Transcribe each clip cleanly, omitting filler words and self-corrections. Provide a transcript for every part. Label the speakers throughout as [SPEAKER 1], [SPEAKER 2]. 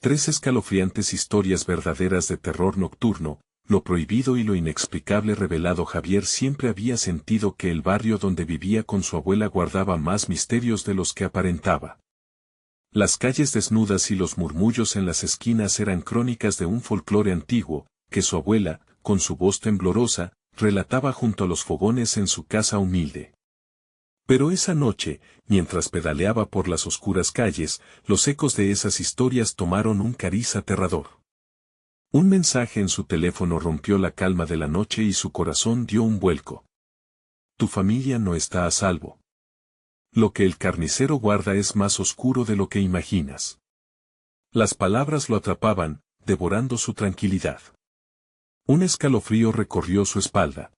[SPEAKER 1] Tres escalofriantes historias verdaderas de terror nocturno, lo prohibido y lo inexplicable revelado. Javier siempre había sentido que el barrio donde vivía con su abuela guardaba más misterios de los que aparentaba. Las calles desnudas y los murmullos en las esquinas eran crónicas de un folclore antiguo, que su abuela, con su voz temblorosa, relataba junto a los fogones en su casa humilde. Pero esa noche, mientras pedaleaba por las oscuras calles, los ecos de esas historias tomaron un cariz aterrador. Un mensaje en su teléfono rompió la calma de la noche y su corazón dio un vuelco. Tu familia no está a salvo. Lo que el carnicero guarda es más oscuro de lo que imaginas. Las palabras lo atrapaban, devorando su tranquilidad. Un escalofrío recorrió su espalda.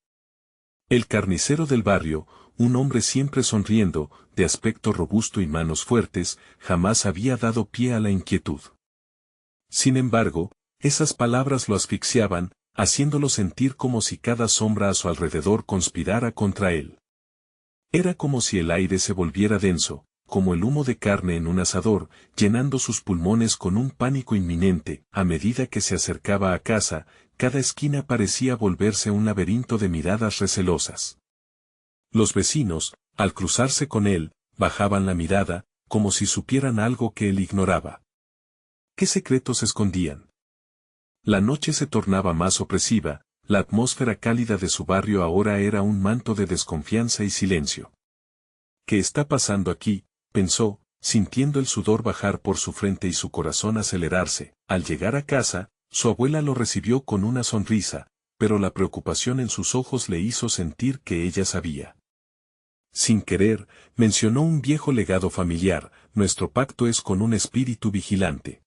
[SPEAKER 1] El carnicero del barrio, un hombre siempre sonriendo, de aspecto robusto y manos fuertes, jamás había dado pie a la inquietud. Sin embargo, esas palabras lo asfixiaban, haciéndolo sentir como si cada sombra a su alrededor conspirara contra él. Era como si el aire se volviera denso, como el humo de carne en un asador, llenando sus pulmones con un pánico inminente. A medida que se acercaba a casa, cada esquina parecía volverse un laberinto de miradas recelosas. Los vecinos, al cruzarse con él, bajaban la mirada, como si supieran algo que él ignoraba. ¿Qué secretos escondían? La noche se tornaba más opresiva. La atmósfera cálida de su barrio ahora era un manto de desconfianza y silencio. ¿Qué está pasando aquí?, pensó, sintiendo el sudor bajar por su frente y su corazón acelerarse. Al llegar a casa, su abuela lo recibió con una sonrisa, pero la preocupación en sus ojos le hizo sentir que ella sabía. Sin querer, mencionó un viejo legado familiar: nuestro pacto es con un espíritu vigilante.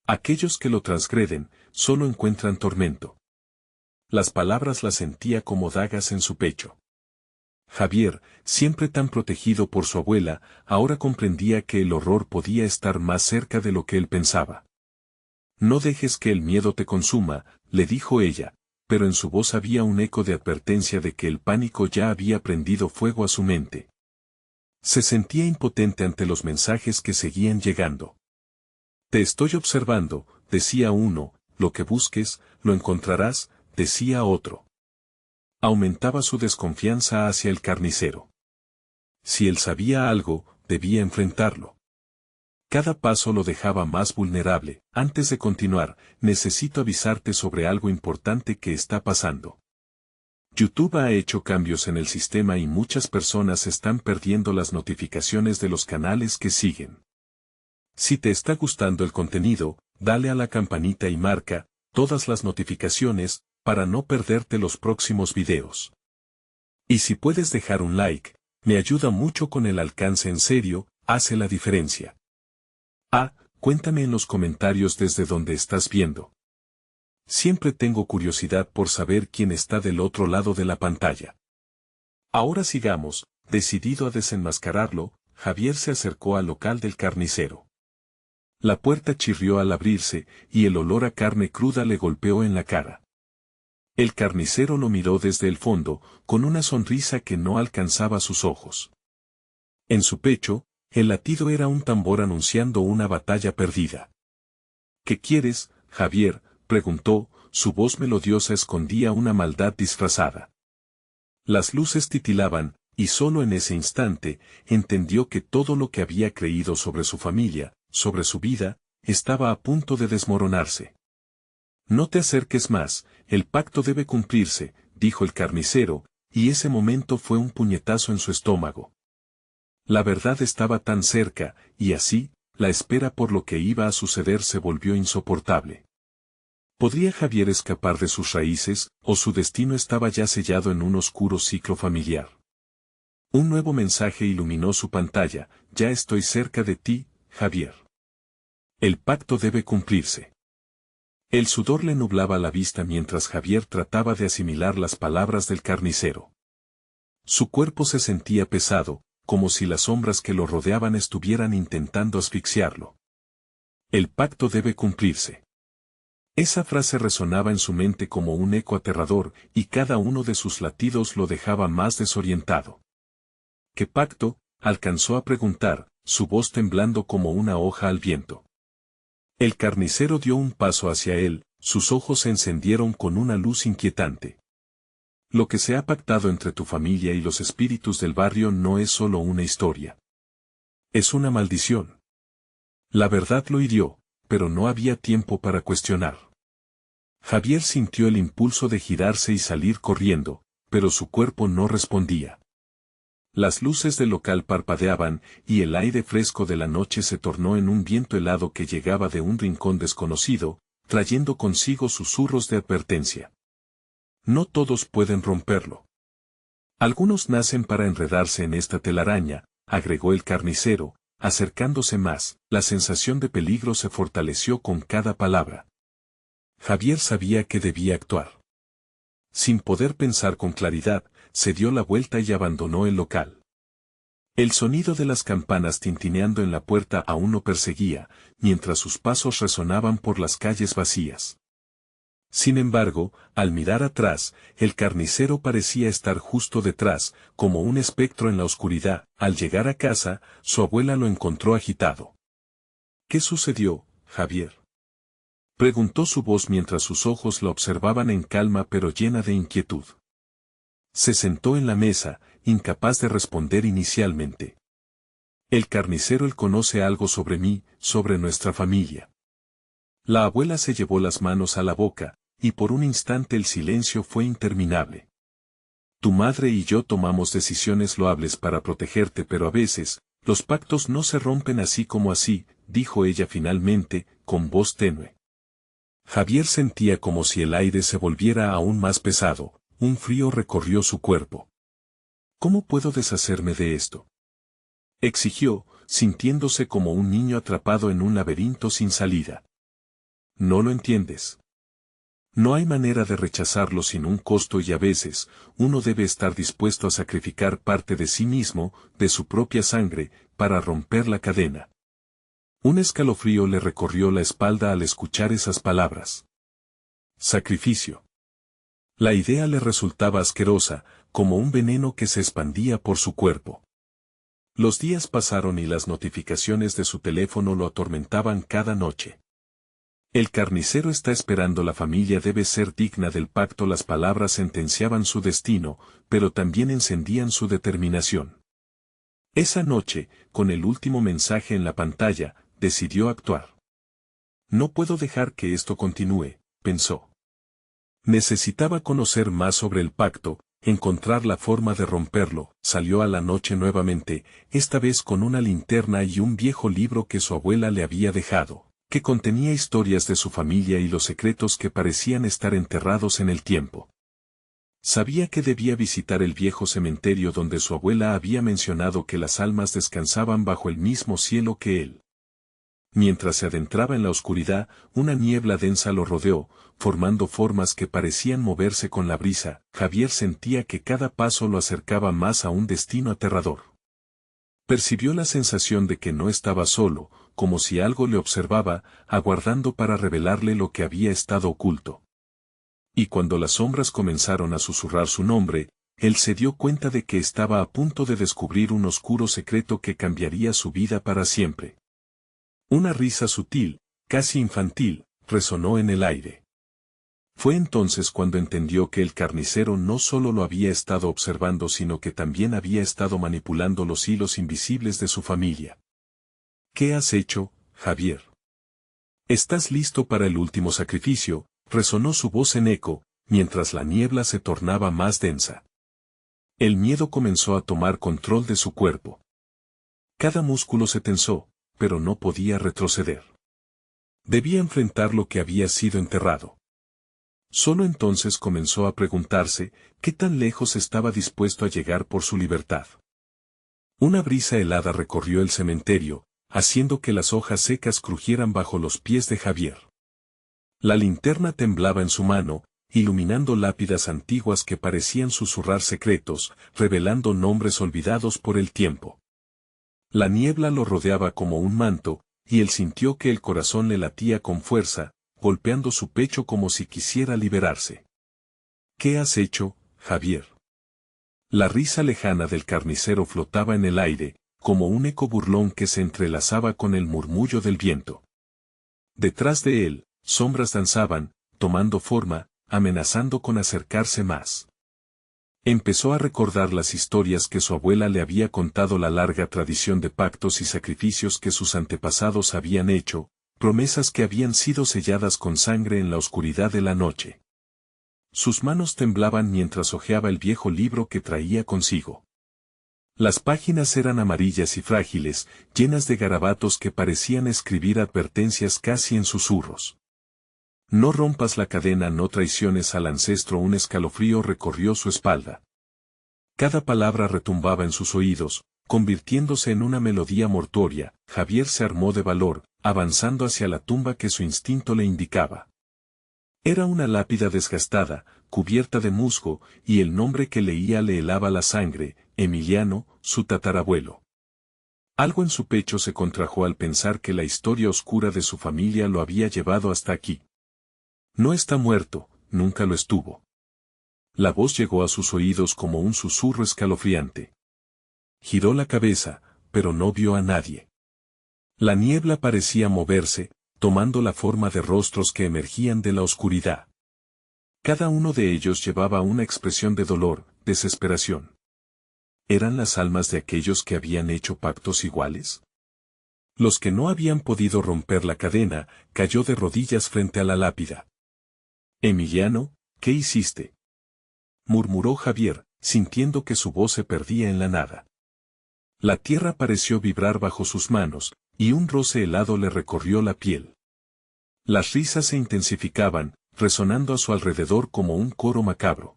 [SPEAKER 1] Aquellos que lo transgreden, solo encuentran tormento. Las palabras las sentía como dagas en su pecho. Javier, siempre tan protegido por su abuela, ahora comprendía que el horror podía estar más cerca de lo que él pensaba. No dejes que el miedo te consuma, le dijo ella, pero en su voz había un eco de advertencia de que el pánico ya había prendido fuego a su mente. Se sentía impotente ante los mensajes que seguían llegando. Te estoy observando, decía uno; lo que busques, lo encontrarás, decía otro. Aumentaba su desconfianza hacia el carnicero. Si él sabía algo, debía enfrentarlo. Cada paso lo dejaba más vulnerable. Antes de continuar, necesito avisarte sobre algo importante que está pasando. YouTube ha hecho cambios en el sistema y muchas personas están perdiendo las notificaciones de los canales que siguen. Si te está gustando el contenido, dale a la campanita y marca todas las notificaciones, para no perderte los próximos videos. Y si puedes dejar un like, me ayuda mucho con el alcance. En serio, hace la diferencia. Cuéntame en los comentarios desde donde estás viendo. Siempre tengo curiosidad por saber quién está del otro lado de la pantalla. Ahora sigamos. Decidido a desenmascararlo, Javier se acercó al local del carnicero. La puerta chirrió al abrirse, y el olor a carne cruda le golpeó en la cara. El carnicero lo miró desde el fondo, con una sonrisa que no alcanzaba sus ojos. En su pecho, el latido era un tambor anunciando una batalla perdida. ¿Qué quieres, Javier?, preguntó. Su voz melodiosa escondía una maldad disfrazada. Las luces titilaban, y solo en ese instante, entendió que todo lo que había creído sobre su familia, sobre su vida, estaba a punto de desmoronarse. No te acerques más, el pacto debe cumplirse, dijo el carnicero, y ese momento fue un puñetazo en su estómago. La verdad estaba tan cerca, y así, la espera por lo que iba a suceder se volvió insoportable. ¿Podría Javier escapar de sus raíces, o su destino estaba ya sellado en un oscuro ciclo familiar? Un nuevo mensaje iluminó su pantalla: ya estoy cerca de ti, Javier. El pacto debe cumplirse. El sudor le nublaba la vista mientras Javier trataba de asimilar las palabras del carnicero. Su cuerpo se sentía pesado, como si las sombras que lo rodeaban estuvieran intentando asfixiarlo. El pacto debe cumplirse. Esa frase resonaba en su mente como un eco aterrador, y cada uno de sus latidos lo dejaba más desorientado. ¿Qué pacto?, alcanzó a preguntar, su voz temblando como una hoja al viento. El carnicero dio un paso hacia él, sus ojos se encendieron con una luz inquietante. Lo que se ha pactado entre tu familia y los espíritus del barrio no es solo una historia. Es una maldición. La verdad lo hirió, pero no había tiempo para cuestionar. Javier sintió el impulso de girarse y salir corriendo, pero su cuerpo no respondía. Las luces del local parpadeaban, y el aire fresco de la noche se tornó en un viento helado que llegaba de un rincón desconocido, trayendo consigo susurros de advertencia. No todos pueden romperlo. Algunos nacen para enredarse en esta telaraña, agregó el carnicero, acercándose más. La sensación de peligro se fortaleció con cada palabra. Javier sabía que debía actuar. Sin poder pensar con claridad, se dio la vuelta y abandonó el local. El sonido de las campanas tintineando en la puerta aún lo perseguía, mientras sus pasos resonaban por las calles vacías. Sin embargo, al mirar atrás, el carnicero parecía estar justo detrás, como un espectro en la oscuridad. Al llegar a casa, su abuela lo encontró agitado. ¿Qué sucedió, Javier?, preguntó su voz mientras sus ojos la observaban en calma pero llena de inquietud. Se sentó en la mesa, incapaz de responder inicialmente. El carnicero él conoce algo sobre mí, sobre nuestra familia. La abuela se llevó las manos a la boca, y por un instante el silencio fue interminable. Tu madre y yo tomamos decisiones loables para protegerte, pero a veces, los pactos no se rompen así como así, dijo ella finalmente, con voz tenue. Javier sentía como si el aire se volviera aún más pesado, un frío recorrió su cuerpo. ¿Cómo puedo deshacerme de esto?, exigió, sintiéndose como un niño atrapado en un laberinto sin salida. No lo entiendes. No hay manera de rechazarlo sin un costo y a veces, uno debe estar dispuesto a sacrificar parte de sí mismo, de su propia sangre, para romper la cadena. Un escalofrío le recorrió la espalda al escuchar esas palabras. Sacrificio. La idea le resultaba asquerosa, como un veneno que se expandía por su cuerpo. Los días pasaron y las notificaciones de su teléfono lo atormentaban cada noche. El carnicero está esperando, la familia debe ser digna del pacto. Las palabras sentenciaban su destino, pero también encendían su determinación. Esa noche, con el último mensaje en la pantalla, decidió actuar. No puedo dejar que esto continúe, pensó. Necesitaba conocer más sobre el pacto, encontrar la forma de romperlo. Salió a la noche nuevamente, esta vez con una linterna y un viejo libro que su abuela le había dejado, que contenía historias de su familia y los secretos que parecían estar enterrados en el tiempo. Sabía que debía visitar el viejo cementerio donde su abuela había mencionado que las almas descansaban bajo el mismo cielo que él. Mientras se adentraba en la oscuridad, una niebla densa lo rodeó, formando formas que parecían moverse con la brisa. Javier sentía que cada paso lo acercaba más a un destino aterrador. Percibió la sensación de que no estaba solo, como si algo le observaba, aguardando para revelarle lo que había estado oculto. Y cuando las sombras comenzaron a susurrar su nombre, él se dio cuenta de que estaba a punto de descubrir un oscuro secreto que cambiaría su vida para siempre. Una risa sutil, casi infantil, resonó en el aire. Fue entonces cuando entendió que el carnicero no solo lo había estado observando, sino que también había estado manipulando los hilos invisibles de su familia. ¿Qué has hecho, Javier? ¿Estás listo para el último sacrificio?, resonó su voz en eco, mientras la niebla se tornaba más densa. El miedo comenzó a tomar control de su cuerpo. Cada músculo se tensó, pero no podía retroceder. Debía enfrentar lo que había sido enterrado. Solo entonces comenzó a preguntarse qué tan lejos estaba dispuesto a llegar por su libertad. Una brisa helada recorrió el cementerio, haciendo que las hojas secas crujieran bajo los pies de Javier. La linterna temblaba en su mano, iluminando lápidas antiguas que parecían susurrar secretos, revelando nombres olvidados por el tiempo. La niebla lo rodeaba como un manto, y él sintió que el corazón le latía con fuerza, golpeando su pecho como si quisiera liberarse. ¿Qué has hecho, Javier? La risa lejana del carnicero flotaba en el aire, como un eco burlón que se entrelazaba con el murmullo del viento. Detrás de él, sombras danzaban, tomando forma, amenazando con acercarse más. Empezó a recordar las historias que su abuela le había contado, la larga tradición de pactos y sacrificios que sus antepasados habían hecho, promesas que habían sido selladas con sangre en la oscuridad de la noche. Sus manos temblaban mientras hojeaba el viejo libro que traía consigo. Las páginas eran amarillas y frágiles, llenas de garabatos que parecían escribir advertencias casi en susurros. No rompas la cadena, no traiciones al ancestro. Un escalofrío recorrió su espalda. Cada palabra retumbaba en sus oídos, convirtiéndose en una melodía mortuoria. Javier se armó de valor, avanzando hacia la tumba que su instinto le indicaba. Era una lápida desgastada, cubierta de musgo, y el nombre que leía le helaba la sangre: Emiliano, su tatarabuelo. Algo en su pecho se contrajo al pensar que la historia oscura de su familia lo había llevado hasta aquí. No está muerto, nunca lo estuvo. La voz llegó a sus oídos como un susurro escalofriante. Giró la cabeza, pero no vio a nadie. La niebla parecía moverse, tomando la forma de rostros que emergían de la oscuridad. Cada uno de ellos llevaba una expresión de dolor, desesperación. ¿Eran las almas de aquellos que habían hecho pactos iguales? Los que no habían podido romper la cadena, cayó de rodillas frente a la lápida. Emiliano, ¿qué hiciste?, murmuró Javier, sintiendo que su voz se perdía en la nada. La tierra pareció vibrar bajo sus manos, y un roce helado le recorrió la piel. Las risas se intensificaban, resonando a su alrededor como un coro macabro.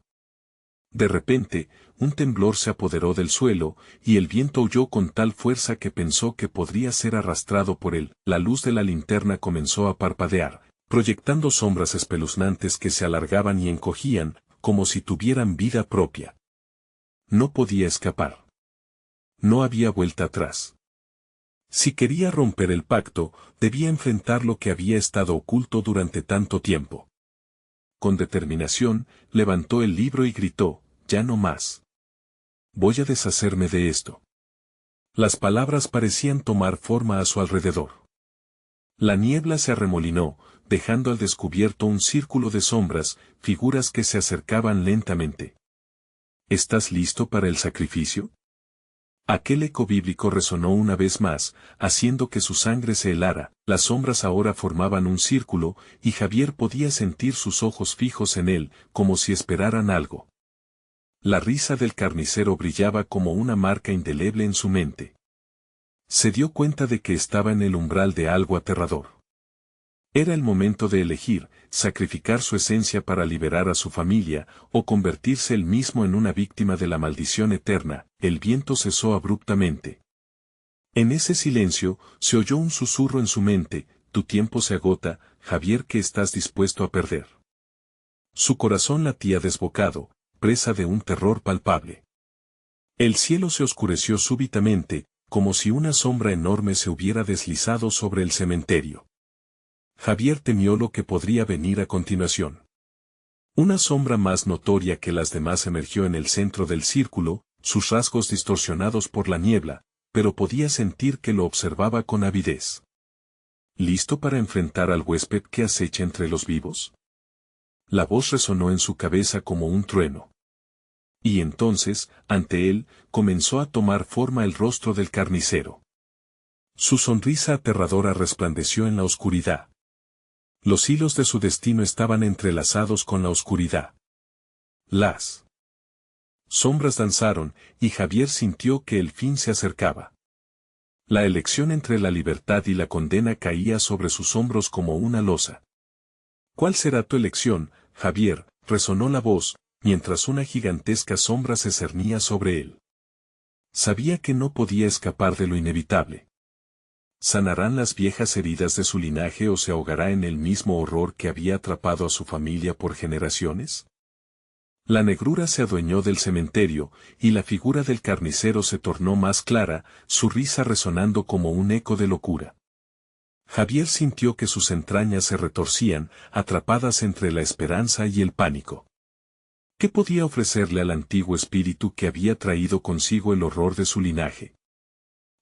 [SPEAKER 1] De repente, un temblor se apoderó del suelo, y el viento aulló con tal fuerza que pensó que podría ser arrastrado por él. La luz de la linterna comenzó a parpadear, proyectando sombras espeluznantes que se alargaban y encogían, como si tuvieran vida propia. No podía escapar. No había vuelta atrás. Si quería romper el pacto, debía enfrentar lo que había estado oculto durante tanto tiempo. Con determinación, levantó el libro y gritó: «Ya no más. Voy a deshacerme de esto». Las palabras parecían tomar forma a su alrededor. La niebla se arremolinó, dejando al descubierto un círculo de sombras, figuras que se acercaban lentamente. ¿Estás listo para el sacrificio? Aquel eco bíblico resonó una vez más, haciendo que su sangre se helara. Las sombras ahora formaban un círculo, y Javier podía sentir sus ojos fijos en él, como si esperaran algo. La risa del carnicero brillaba como una marca indeleble en su mente. Se dio cuenta de que estaba en el umbral de algo aterrador. Era el momento de elegir: sacrificar su esencia para liberar a su familia, o convertirse él mismo en una víctima de la maldición eterna. El viento cesó abruptamente. En ese silencio, se oyó un susurro en su mente: «Tu tiempo se agota, Javier, ¿qué estás dispuesto a perder?». Su corazón latía desbocado, presa de un terror palpable. El cielo se oscureció súbitamente, como si una sombra enorme se hubiera deslizado sobre el cementerio. Javier temió lo que podría venir a continuación. Una sombra más notoria que las demás emergió en el centro del círculo, sus rasgos distorsionados por la niebla, pero podía sentir que lo observaba con avidez. ¿Listo para enfrentar al huésped que acecha entre los vivos? La voz resonó en su cabeza como un trueno. Y entonces, ante él, comenzó a tomar forma el rostro del carnicero. Su sonrisa aterradora resplandeció en la oscuridad. Los hilos de su destino estaban entrelazados con la oscuridad. Las sombras danzaron, y Javier sintió que el fin se acercaba. La elección entre la libertad y la condena caía sobre sus hombros como una losa. «¿Cuál será tu elección, Javier?», resonó la voz, mientras una gigantesca sombra se cernía sobre él. Sabía que no podía escapar de lo inevitable. ¿Sanarán las viejas heridas de su linaje o se ahogará en el mismo horror que había atrapado a su familia por generaciones? La negrura se adueñó del cementerio, y la figura del carnicero se tornó más clara, su risa resonando como un eco de locura. Javier sintió que sus entrañas se retorcían, atrapadas entre la esperanza y el pánico. ¿Qué podía ofrecerle al antiguo espíritu que había traído consigo el horror de su linaje?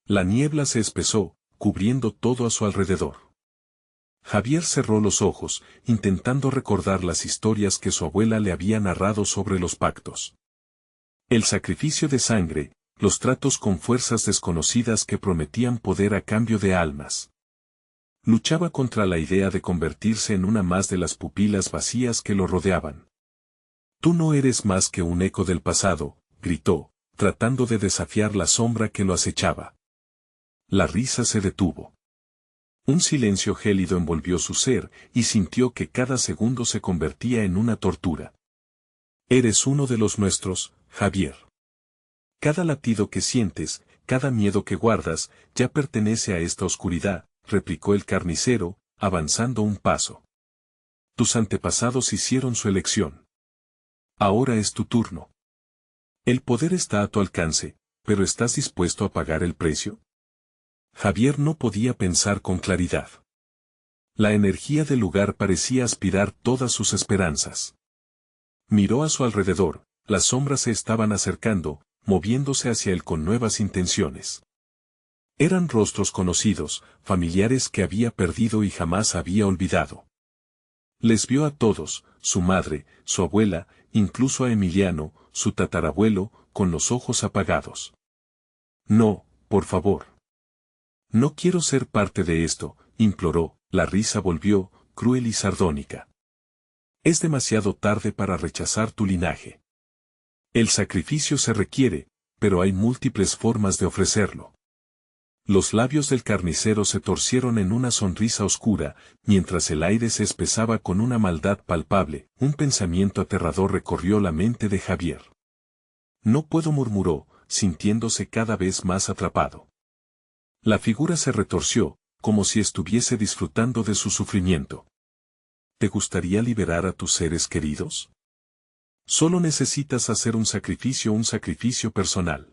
[SPEAKER 1] La niebla se espesó, cubriendo todo a su alrededor. Javier cerró los ojos, intentando recordar las historias que su abuela le había narrado sobre los pactos. El sacrificio de sangre, los tratos con fuerzas desconocidas que prometían poder a cambio de almas. Luchaba contra la idea de convertirse en una más de las pupilas vacías que lo rodeaban. «Tú no eres más que un eco del pasado», gritó, tratando de desafiar la sombra que lo acechaba. La risa se detuvo. Un silencio gélido envolvió su ser, y sintió que cada segundo se convertía en una tortura. «Eres uno de los nuestros, Javier. Cada latido que sientes, cada miedo que guardas, ya pertenece a esta oscuridad», replicó el carnicero, avanzando un paso. «Tus antepasados hicieron su elección. Ahora es tu turno. El poder está a tu alcance, pero ¿estás dispuesto a pagar el precio?». Javier no podía pensar con claridad. La energía del lugar parecía aspirar todas sus esperanzas. Miró a su alrededor, las sombras se estaban acercando, moviéndose hacia él con nuevas intenciones. Eran rostros conocidos, familiares que había perdido y jamás había olvidado. Les vio a todos, su madre, su abuela, incluso a Emiliano, su tatarabuelo, con los ojos apagados. «No, por favor. No quiero ser parte de esto», imploró. La risa volvió, cruel y sardónica. «Es demasiado tarde para rechazar tu linaje. El sacrificio se requiere, pero hay múltiples formas de ofrecerlo». Los labios del carnicero se torcieron en una sonrisa oscura, mientras el aire se espesaba con una maldad palpable. Un pensamiento aterrador recorrió la mente de Javier. «No puedo», murmuró, sintiéndose cada vez más atrapado. La figura se retorció, como si estuviese disfrutando de su sufrimiento. «¿Te gustaría liberar a tus seres queridos? Solo necesitas hacer un sacrificio personal».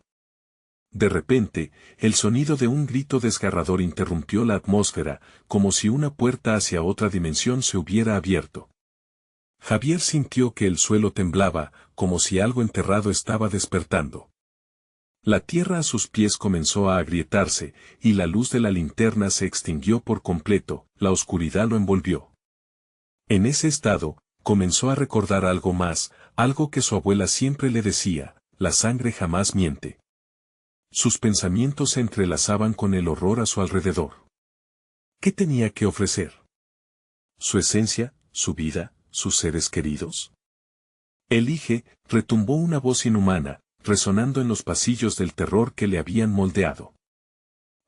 [SPEAKER 1] De repente, el sonido de un grito desgarrador interrumpió la atmósfera, como si una puerta hacia otra dimensión se hubiera abierto. Javier sintió que el suelo temblaba, como si algo enterrado estaba despertando. La tierra a sus pies comenzó a agrietarse, y la luz de la linterna se extinguió por completo, la oscuridad lo envolvió. En ese estado, comenzó a recordar algo más, algo que su abuela siempre le decía: «La sangre jamás miente». Sus pensamientos se entrelazaban con el horror a su alrededor. ¿Qué tenía que ofrecer? ¿Su esencia, su vida, sus seres queridos? «Elige», retumbó una voz inhumana, resonando en los pasillos del terror que le habían moldeado.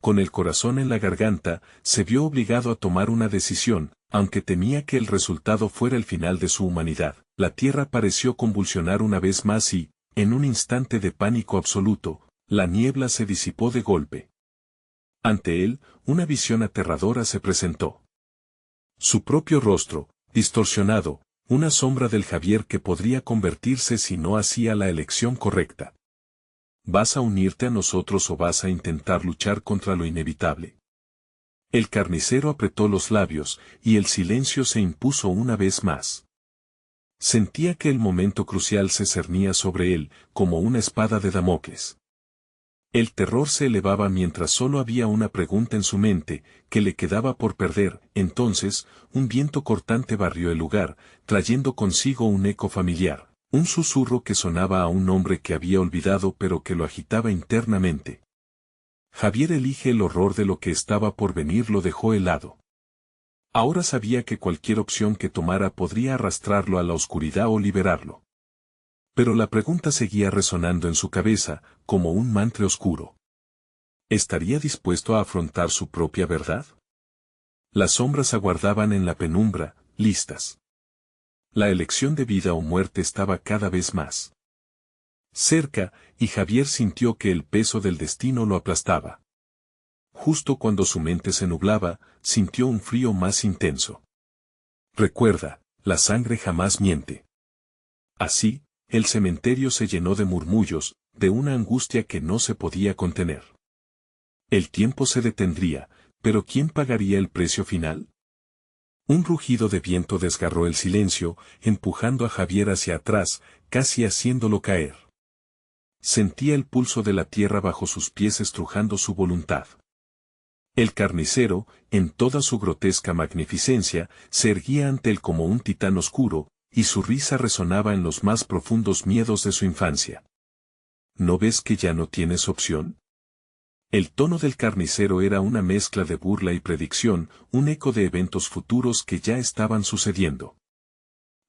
[SPEAKER 1] Con el corazón en la garganta, se vio obligado a tomar una decisión, aunque temía que el resultado fuera el final de su humanidad. La tierra pareció convulsionar una vez más y, en un instante de pánico absoluto, la niebla se disipó de golpe. Ante él, una visión aterradora se presentó. Su propio rostro, distorsionado, una sombra del Javier que podría convertirse si no hacía la elección correcta. ¿Vas a unirte a nosotros o vas a intentar luchar contra lo inevitable? El carnicero apretó los labios, y el silencio se impuso una vez más. Sentía que el momento crucial se cernía sobre él, como una espada de Damocles. El terror se elevaba mientras solo había una pregunta en su mente, que le quedaba por perder. Entonces, un viento cortante barrió el lugar, trayendo consigo un eco familiar, un susurro que sonaba a un nombre que había olvidado pero que lo agitaba internamente. Javier elige el horror de lo que estaba por venir lo dejó helado. Ahora sabía que cualquier opción que tomara podría arrastrarlo a la oscuridad o liberarlo. Pero la pregunta seguía resonando en su cabeza, como un mantra oscuro. ¿Estaría dispuesto a afrontar su propia verdad? Las sombras aguardaban en la penumbra, listas. La elección de vida o muerte estaba cada vez más cerca, y Javier sintió que el peso del destino lo aplastaba. Justo cuando su mente se nublaba, sintió un frío más intenso. Recuerda, la sangre jamás miente. Así, el cementerio se llenó de murmullos, de una angustia que no se podía contener. El tiempo se detendría, pero ¿quién pagaría el precio final? Un rugido de viento desgarró el silencio, empujando a Javier hacia atrás, casi haciéndolo caer. Sentía el pulso de la tierra bajo sus pies estrujando su voluntad. El carnicero, en toda su grotesca magnificencia, se erguía ante él como un titán oscuro, y su risa resonaba en los más profundos miedos de su infancia. ¿No ves que ya no tienes opción? El tono del carnicero era una mezcla de burla y predicción, un eco de eventos futuros que ya estaban sucediendo.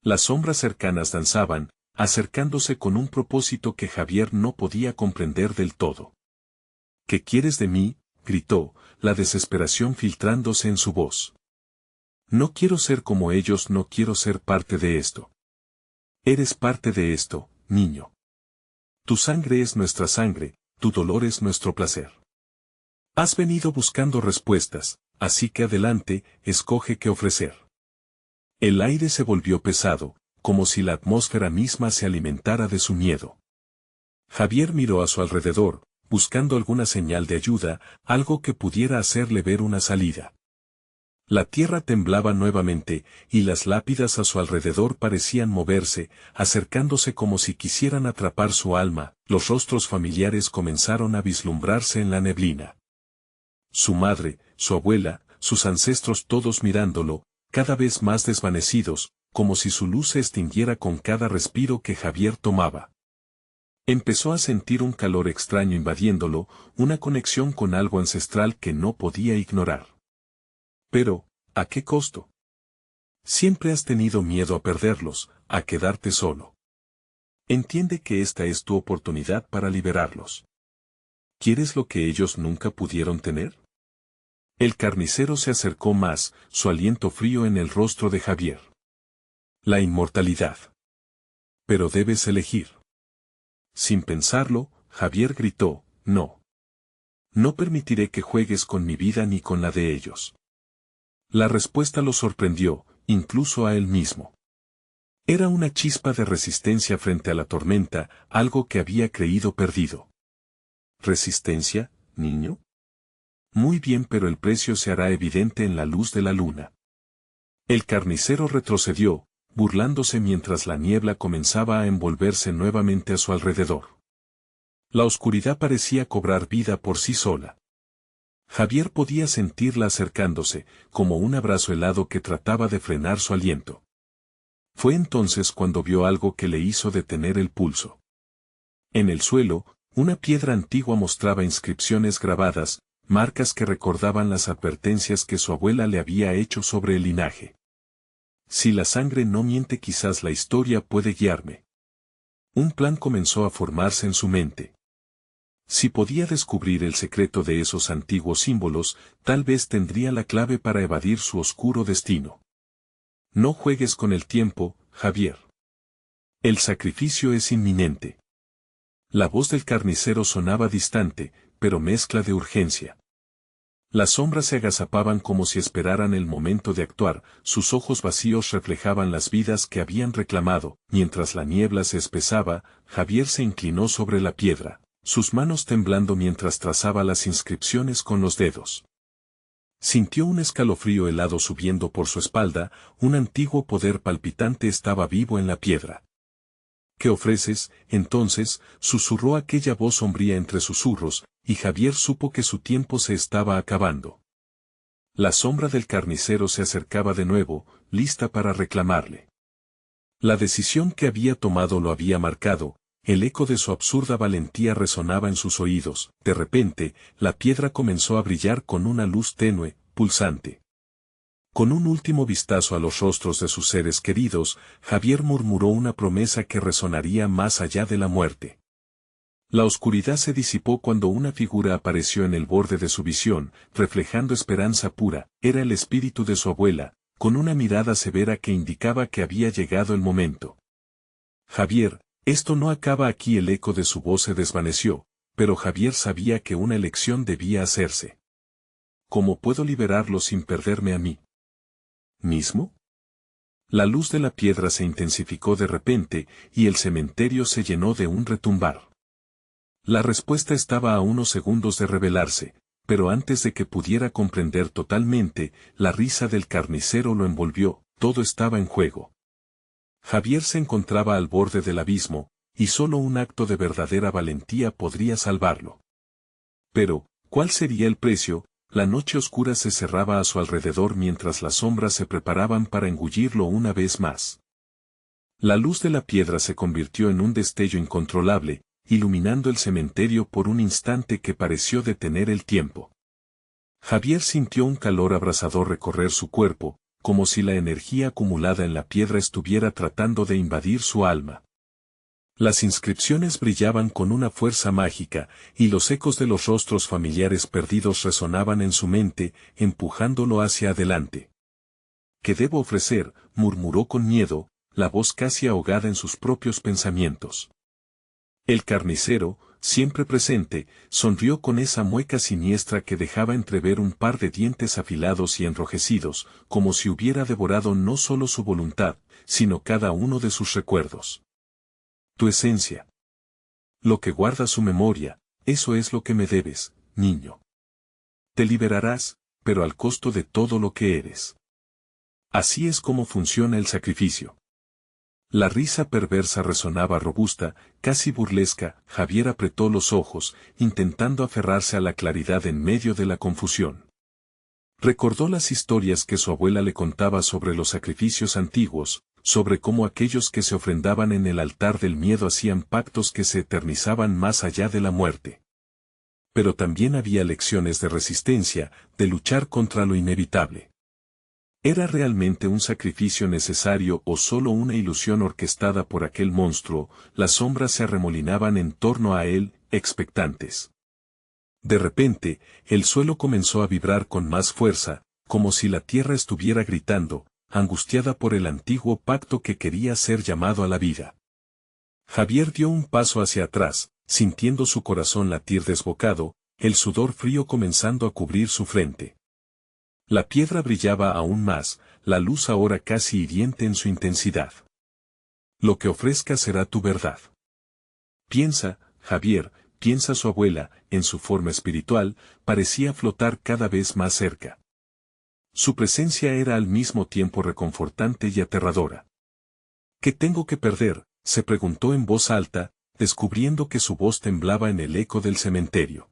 [SPEAKER 1] Las sombras cercanas danzaban, acercándose con un propósito que Javier no podía comprender del todo. ¿Qué quieres de mí?, gritó, la desesperación filtrándose en su voz. No quiero ser como ellos, no quiero ser parte de esto. Eres parte de esto, niño. Tu sangre es nuestra sangre, tu dolor es nuestro placer. Has venido buscando respuestas, así que adelante, escoge qué ofrecer. El aire se volvió pesado, como si la atmósfera misma se alimentara de su miedo. Javier miró a su alrededor, buscando alguna señal de ayuda, algo que pudiera hacerle ver una salida. La tierra temblaba nuevamente, y las lápidas a su alrededor parecían moverse, acercándose como si quisieran atrapar su alma. Los rostros familiares comenzaron a vislumbrarse en la neblina. Su madre, su abuela, sus ancestros todos mirándolo, cada vez más desvanecidos, como si su luz se extinguiera con cada respiro que Javier tomaba. Empezó a sentir un calor extraño invadiéndolo, una conexión con algo ancestral que no podía ignorar. Pero, ¿a qué costo? Siempre has tenido miedo a perderlos, a quedarte solo. Entiende que esta es tu oportunidad para liberarlos. ¿Quieres lo que ellos nunca pudieron tener? El carnicero se acercó más, su aliento frío en el rostro de Javier. La inmortalidad. Pero debes elegir. Sin pensarlo, Javier gritó, no. No permitiré que juegues con mi vida ni con la de ellos. La respuesta lo sorprendió, incluso a él mismo. Era una chispa de resistencia frente a la tormenta, algo que había creído perdido. ¿Resistencia, niño? Muy bien, pero el precio se hará evidente en la luz de la luna. El carnicero retrocedió, burlándose mientras la niebla comenzaba a envolverse nuevamente a su alrededor. La oscuridad parecía cobrar vida por sí sola. Javier podía sentirla acercándose, como un abrazo helado que trataba de frenar su aliento. Fue entonces cuando vio algo que le hizo detener el pulso. En el suelo, una piedra antigua mostraba inscripciones grabadas, marcas que recordaban las advertencias que su abuela le había hecho sobre el linaje. Si la sangre no miente, quizás la historia puede guiarme. Un plan comenzó a formarse en su mente. Si podía descubrir el secreto de esos antiguos símbolos, tal vez tendría la clave para evadir su oscuro destino. No juegues con el tiempo, Javier. El sacrificio es inminente. La voz del carnicero sonaba distante, pero mezcla de urgencia. Las sombras se agazapaban como si esperaran el momento de actuar, sus ojos vacíos reflejaban las vidas que habían reclamado. Mientras la niebla se espesaba, Javier se inclinó sobre la piedra, sus manos temblando mientras trazaba las inscripciones con los dedos. Sintió un escalofrío helado subiendo por su espalda, un antiguo poder palpitante estaba vivo en la piedra. ¿Qué ofreces, entonces?, susurró aquella voz sombría entre susurros, y Javier supo que su tiempo se estaba acabando. La sombra del carnicero se acercaba de nuevo, lista para reclamarle. La decisión que había tomado lo había marcado, el eco de su absurda valentía resonaba en sus oídos. De repente, la piedra comenzó a brillar con una luz tenue, pulsante. Con un último vistazo a los rostros de sus seres queridos, Javier murmuró una promesa que resonaría más allá de la muerte. La oscuridad se disipó cuando una figura apareció en el borde de su visión, reflejando esperanza pura. Era el espíritu de su abuela, con una mirada severa que indicaba que había llegado el momento. Javier, esto no acaba aquí. El eco de su voz se desvaneció, pero Javier sabía que una elección debía hacerse. ¿Cómo puedo liberarlo sin perderme a mí mismo? La luz de la piedra se intensificó de repente, y el cementerio se llenó de un retumbar. La respuesta estaba a unos segundos de revelarse, pero antes de que pudiera comprender totalmente, la risa del carnicero lo envolvió. Todo estaba en juego. Javier se encontraba al borde del abismo, y solo un acto de verdadera valentía podría salvarlo. Pero, ¿cuál sería el precio? la noche oscura se cerraba a su alrededor mientras las sombras se preparaban para engullirlo una vez más. La luz de la piedra se convirtió en un destello incontrolable, iluminando el cementerio por un instante que pareció detener el tiempo. Javier sintió un calor abrasador recorrer su cuerpo, como si la energía acumulada en la piedra estuviera tratando de invadir su alma. Las inscripciones brillaban con una fuerza mágica, y los ecos de los rostros familiares perdidos resonaban en su mente, empujándolo hacia adelante. ¿Qué debo ofrecer?, murmuró con miedo, la voz casi ahogada en sus propios pensamientos. El carnicero, siempre presente, sonrió con esa mueca siniestra que dejaba entrever un par de dientes afilados y enrojecidos, como si hubiera devorado no solo su voluntad, sino cada uno de sus recuerdos. Tu esencia. Lo que guarda su memoria, eso es lo que me debes, niño. Te liberarás, pero al costo de todo lo que eres. Así es como funciona el sacrificio. La risa perversa resonaba robusta, casi burlesca. Javier apretó los ojos, intentando aferrarse a la claridad en medio de la confusión. Recordó las historias que su abuela le contaba sobre los sacrificios antiguos, sobre cómo aquellos que se ofrendaban en el altar del miedo hacían pactos que se eternizaban más allá de la muerte. Pero también había lecciones de resistencia, de luchar contra lo inevitable. ¿Era realmente un sacrificio necesario o solo una ilusión orquestada por aquel monstruo? Las sombras se arremolinaban en torno a él, expectantes. De repente, el suelo comenzó a vibrar con más fuerza, como si la tierra estuviera gritando, angustiada por el antiguo pacto que quería ser llamado a la vida. Javier dio un paso hacia atrás, sintiendo su corazón latir desbocado, el sudor frío comenzando a cubrir su frente. La piedra brillaba aún más, la luz ahora casi hiriente en su intensidad. Lo que ofrezca será tu verdad. Piensa, Javier, piensa. Su abuela, en su forma espiritual, parecía flotar cada vez más cerca. Su presencia era al mismo tiempo reconfortante y aterradora. ¿Qué tengo que perder?, se preguntó en voz alta, descubriendo que su voz temblaba en el eco del cementerio.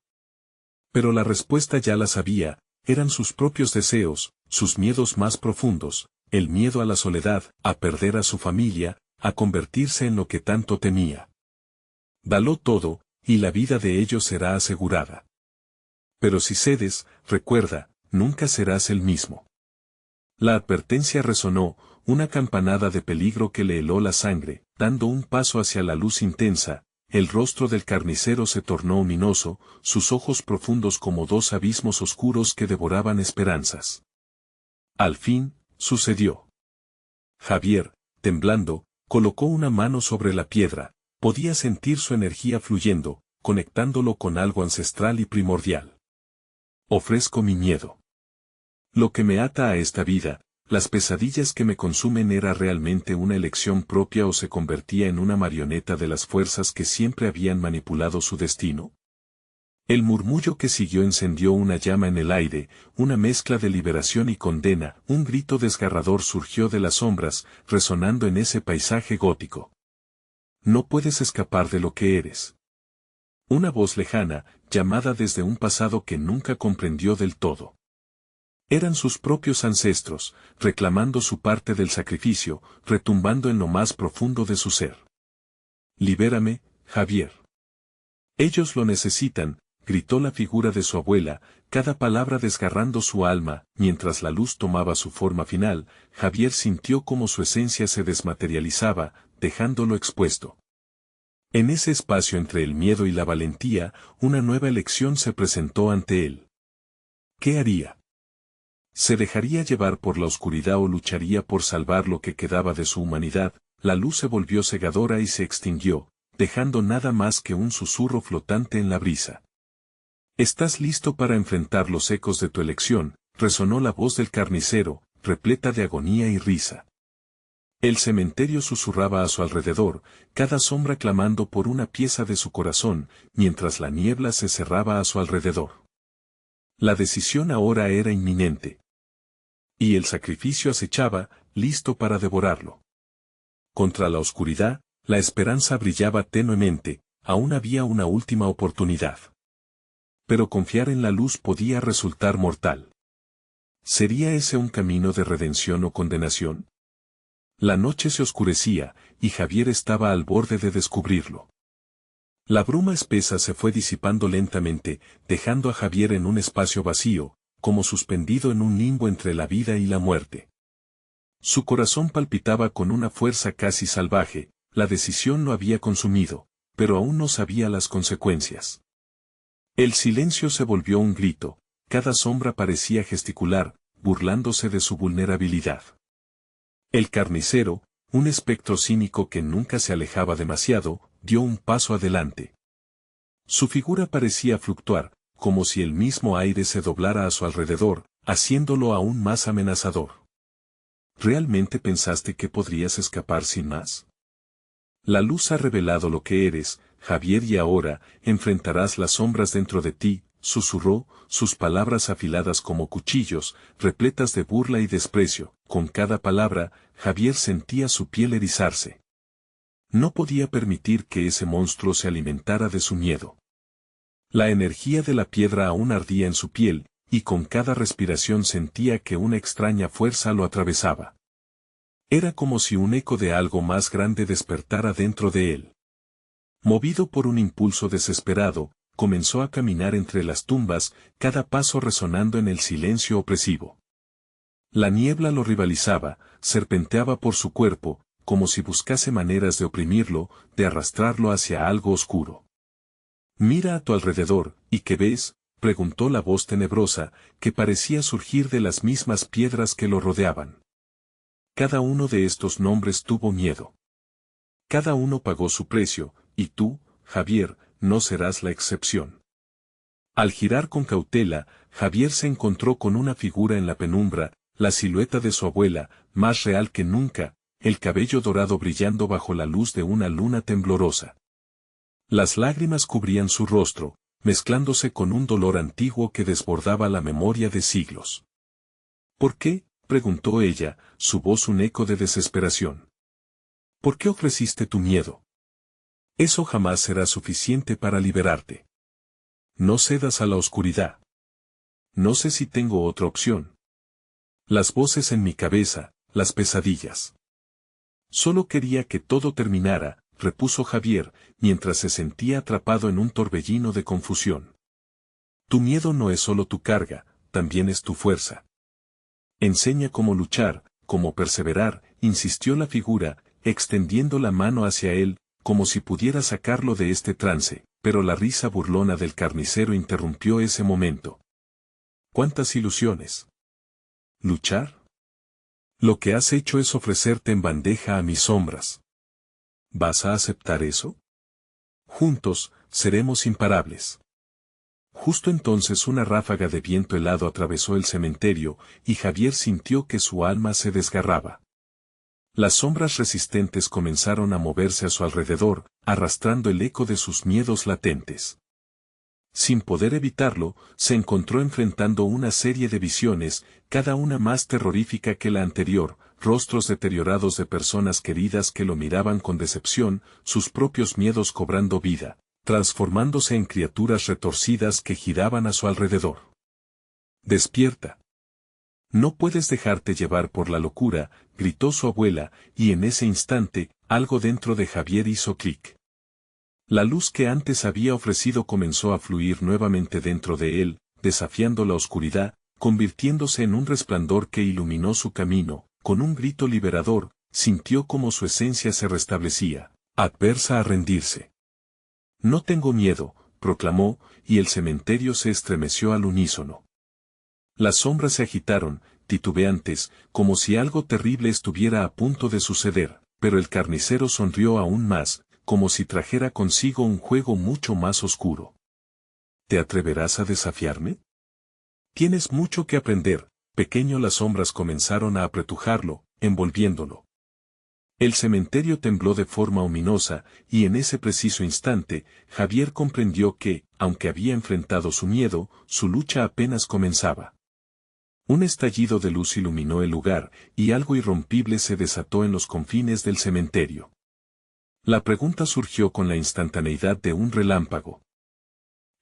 [SPEAKER 1] Pero la respuesta ya la sabía. Eran sus propios deseos, sus miedos más profundos, el miedo a la soledad, a perder a su familia, a convertirse en lo que tanto temía. Dalo todo, y la vida de ellos será asegurada. Pero si cedes, recuerda, nunca serás el mismo. La advertencia resonó, una campanada de peligro que le heló la sangre. Dando un paso hacia la luz intensa, el rostro del carnicero se tornó ominoso, sus ojos profundos como dos abismos oscuros que devoraban esperanzas. Al fin, sucedió. Javier, temblando, colocó una mano sobre la piedra, podía sentir su energía fluyendo, conectándolo con algo ancestral y primordial. Ofrezco mi miedo. Lo que me ata a esta vida, las pesadillas que me consumen. ¿Era realmente una elección propia o se convertía en una marioneta de las fuerzas que siempre habían manipulado su destino? El murmullo que siguió encendió una llama en el aire, una mezcla de liberación y condena. Un grito desgarrador surgió de las sombras, resonando en ese paisaje gótico. No puedes escapar de lo que eres. Una voz lejana, llamada desde un pasado que nunca comprendió del todo. Eran sus propios ancestros, reclamando su parte del sacrificio, retumbando en lo más profundo de su ser. Libérame, Javier. Ellos lo necesitan, gritó la figura de su abuela, cada palabra desgarrando su alma. Mientras la luz tomaba su forma final, Javier sintió como su esencia se desmaterializaba, dejándolo expuesto. En ese espacio entre el miedo y la valentía, una nueva elección se presentó ante él. ¿Qué haría? ¿Se dejaría llevar por la oscuridad o lucharía por salvar lo que quedaba de su humanidad? La luz se volvió cegadora y se extinguió, dejando nada más que un susurro flotante en la brisa. ¿Estás listo para enfrentar los ecos de tu elección?, resonó la voz del carnicero, repleta de agonía y risa. El cementerio susurraba a su alrededor, cada sombra clamando por una pieza de su corazón, mientras la niebla se cerraba a su alrededor. La decisión ahora era inminente. Y el sacrificio acechaba, listo para devorarlo. Contra la oscuridad, la esperanza brillaba tenuemente, aún había una última oportunidad. Pero confiar en la luz podía resultar mortal. ¿Sería ese un camino de redención o condenación? La noche se oscurecía, y Javier estaba al borde de descubrirlo. La bruma espesa se fue disipando lentamente, dejando a Javier en un espacio vacío, como suspendido en un limbo entre la vida y la muerte. Su corazón palpitaba con una fuerza casi salvaje, la decisión lo había consumido, pero aún no sabía las consecuencias. El silencio se volvió un grito, cada sombra parecía gesticular, burlándose de su vulnerabilidad. El carnicero, un espectro cínico que nunca se alejaba demasiado, dio un paso adelante. Su figura parecía fluctuar, como si el mismo aire se doblara a su alrededor, haciéndolo aún más amenazador. ¿Realmente pensaste que podrías escapar sin más? La luz ha revelado lo que eres, Javier, y ahora enfrentarás las sombras dentro de ti, susurró, sus palabras afiladas como cuchillos, repletas de burla y desprecio. Con cada palabra, Javier sentía su piel erizarse. No podía permitir que ese monstruo se alimentara de su miedo. La energía de la piedra aún ardía en su piel, y con cada respiración sentía que una extraña fuerza lo atravesaba. Era como si un eco de algo más grande despertara dentro de él. Movido por un impulso desesperado, comenzó a caminar entre las tumbas, cada paso resonando en el silencio opresivo. La niebla lo rivalizaba, serpenteaba por su cuerpo, como si buscase maneras de oprimirlo, de arrastrarlo hacia algo oscuro. «Mira a tu alrededor, ¿y qué ves?», preguntó la voz tenebrosa, que parecía surgir de las mismas piedras que lo rodeaban. Cada uno de estos nombres tuvo miedo. Cada uno pagó su precio, y tú, Javier, no serás la excepción. Al girar con cautela, Javier se encontró con una figura en la penumbra, la silueta de su abuela, más real que nunca, el cabello dorado brillando bajo la luz de una luna temblorosa. Las lágrimas cubrían su rostro, mezclándose con un dolor antiguo que desbordaba la memoria de siglos. «¿Por qué?», preguntó ella, su voz un eco de desesperación. «¿Por qué ofreciste tu miedo? Eso jamás será suficiente para liberarte. No cedas a la oscuridad. No sé si tengo otra opción. Las voces en mi cabeza, las pesadillas. Solo quería que todo terminara», repuso Javier, mientras se sentía atrapado en un torbellino de confusión. «Tu miedo no es solo tu carga, también es tu fuerza. Enseña cómo luchar, cómo perseverar», insistió la figura, extendiendo la mano hacia él, como si pudiera sacarlo de este trance, pero la risa burlona del carnicero interrumpió ese momento. «¿Cuántas ilusiones? ¿Luchar? Lo que has hecho es ofrecerte en bandeja a mis sombras. ¿Vas a aceptar eso? Juntos, seremos imparables». Justo entonces una ráfaga de viento helado atravesó el cementerio, y Javier sintió que su alma se desgarraba. Las sombras resistentes comenzaron a moverse a su alrededor, arrastrando el eco de sus miedos latentes. Sin poder evitarlo, se encontró enfrentando una serie de visiones, cada una más terrorífica que la anterior, rostros deteriorados de personas queridas que lo miraban con decepción, sus propios miedos cobrando vida, transformándose en criaturas retorcidas que giraban a su alrededor. «Despierta. No puedes dejarte llevar por la locura», gritó su abuela, y en ese instante, algo dentro de Javier hizo clic. La luz que antes había ofrecido comenzó a fluir nuevamente dentro de él, desafiando la oscuridad, convirtiéndose en un resplandor que iluminó su camino. Con un grito liberador, sintió como su esencia se restablecía, adversa a rendirse. «No tengo miedo», proclamó, y el cementerio se estremeció al unísono. Las sombras se agitaron, titubeantes, como si algo terrible estuviera a punto de suceder, pero el carnicero sonrió aún más, como si trajera consigo un juego mucho más oscuro. «¿Te atreverás a desafiarme? Tienes mucho que aprender», pequeño. Las sombras comenzaron a apretujarlo, envolviéndolo. El cementerio tembló de forma ominosa, y en ese preciso instante, Javier comprendió que, aunque había enfrentado su miedo, su lucha apenas comenzaba. Un estallido de luz iluminó el lugar, y algo irrompible se desató en los confines del cementerio. La pregunta surgió con la instantaneidad de un relámpago.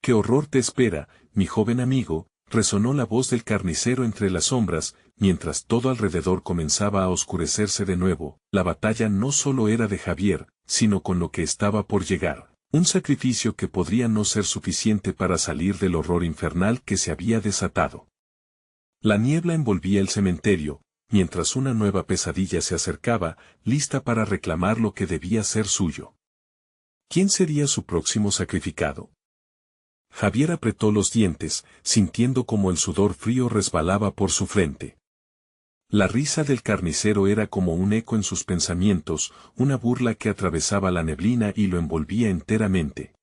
[SPEAKER 1] «¿Qué horror te espera?», mi joven amigo, resonó la voz del carnicero entre las sombras, mientras todo alrededor comenzaba a oscurecerse de nuevo. La batalla no solo era de Javier, sino con lo que estaba por llegar. Un sacrificio que podría no ser suficiente para salir del horror infernal que se había desatado. La niebla envolvía el cementerio, mientras una nueva pesadilla se acercaba, lista para reclamar lo que debía ser suyo. ¿Quién sería su próximo sacrificado? Javier apretó los dientes, sintiendo como el sudor frío resbalaba por su frente. La risa del carnicero era como un eco en sus pensamientos, una burla que atravesaba la neblina y lo envolvía enteramente.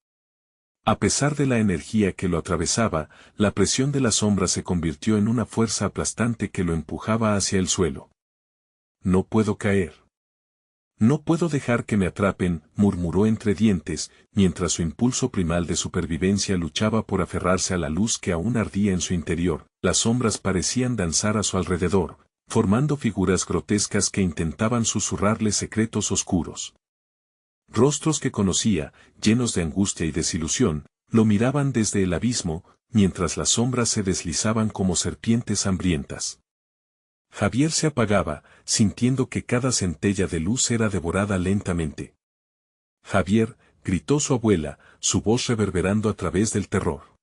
[SPEAKER 1] A pesar de la energía que lo atravesaba, la presión de la sombra se convirtió en una fuerza aplastante que lo empujaba hacia el suelo. No puedo caer. No puedo dejar que me atrapen, murmuró entre dientes, mientras su impulso primal de supervivencia luchaba por aferrarse a la luz que aún ardía en su interior. Las sombras parecían danzar a su alrededor, formando figuras grotescas que intentaban susurrarle secretos oscuros. Rostros que conocía, llenos de angustia y desilusión, lo miraban desde el abismo, mientras las sombras se deslizaban como serpientes hambrientas. Javier se apagaba, sintiendo que cada centella de luz era devorada lentamente. Javier, gritó su abuela, su voz reverberando a través del terror.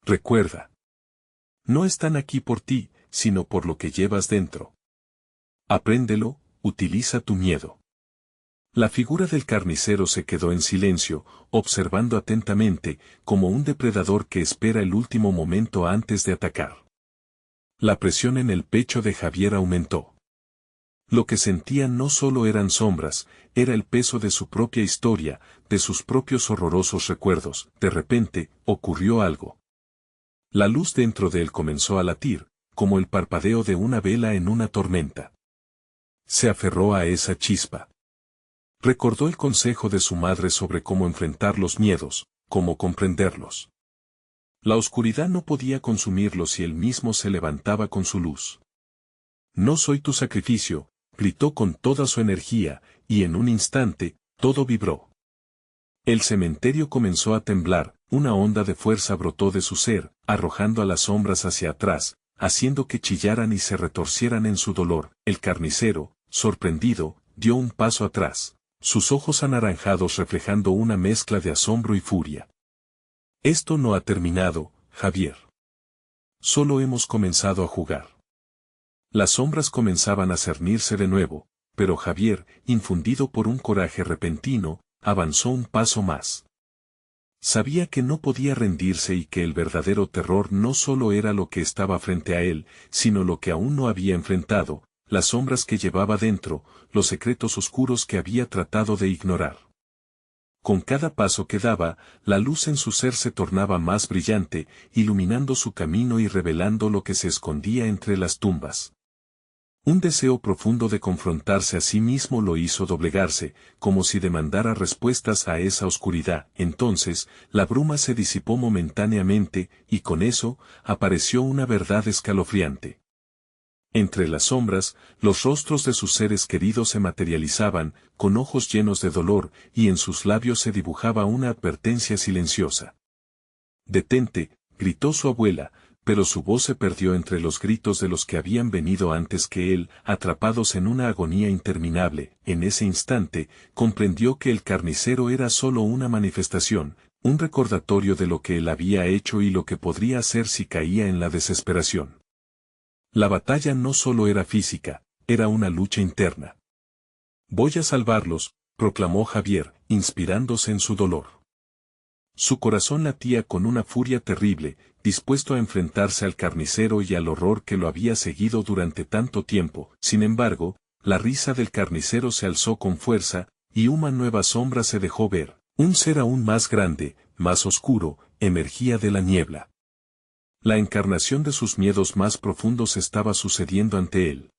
[SPEAKER 1] Recuerda. No están aquí por ti, sino por lo que llevas dentro. Apréndelo, utiliza tu miedo. La figura del carnicero se quedó en silencio, observando atentamente, como un depredador que espera el último momento antes de atacar. La presión en el pecho de Javier aumentó. Lo que sentía no solo eran sombras, era el peso de su propia historia, de sus propios horrorosos recuerdos. De repente, ocurrió algo. La luz dentro de él comenzó a latir, como el parpadeo de una vela en una tormenta. Se aferró a esa chispa. Recordó el consejo de su madre sobre cómo enfrentar los miedos, cómo comprenderlos. La oscuridad no podía consumirlo si él mismo se levantaba con su luz. No soy tu sacrificio, gritó con toda su energía, y en un instante, todo vibró. El cementerio comenzó a temblar, una onda de fuerza brotó de su ser, arrojando a las sombras hacia atrás, haciendo que chillaran y se retorcieran en su dolor. El carnicero, sorprendido, dio un paso atrás, sus ojos anaranjados reflejando una mezcla de asombro y furia. Esto no ha terminado, Javier. Solo hemos comenzado a jugar. Las sombras comenzaban a cernirse de nuevo, pero Javier, infundido por un coraje repentino, avanzó un paso más. Sabía que no podía rendirse y que el verdadero terror no solo era lo que estaba frente a él, sino lo que aún no había enfrentado, las sombras que llevaba dentro, los secretos oscuros que había tratado de ignorar. Con cada paso que daba, la luz en su ser se tornaba más brillante, iluminando su camino y revelando lo que se escondía entre las tumbas. Un deseo profundo de confrontarse a sí mismo lo hizo doblegarse, como si demandara respuestas a esa oscuridad. Entonces, la bruma se disipó momentáneamente, y con eso, apareció una verdad escalofriante. Entre las sombras, los rostros de sus seres queridos se materializaban, con ojos llenos de dolor, y en sus labios se dibujaba una advertencia silenciosa. «Detente», gritó su abuela, pero su voz se perdió entre los gritos de los que habían venido antes que él, atrapados en una agonía interminable. En ese instante, comprendió que el carnicero era solo una manifestación, un recordatorio de lo que él había hecho y lo que podría hacer si caía en la desesperación. La batalla no solo era física, era una lucha interna. «Voy a salvarlos», proclamó Javier, inspirándose en su dolor. Su corazón latía con una furia terrible, dispuesto a enfrentarse al carnicero y al horror que lo había seguido durante tanto tiempo. Sin embargo, la risa del carnicero se alzó con fuerza, y una nueva sombra se dejó ver. Un ser aún más grande, más oscuro, emergía de la niebla. La encarnación de sus miedos más profundos estaba sucediendo ante él.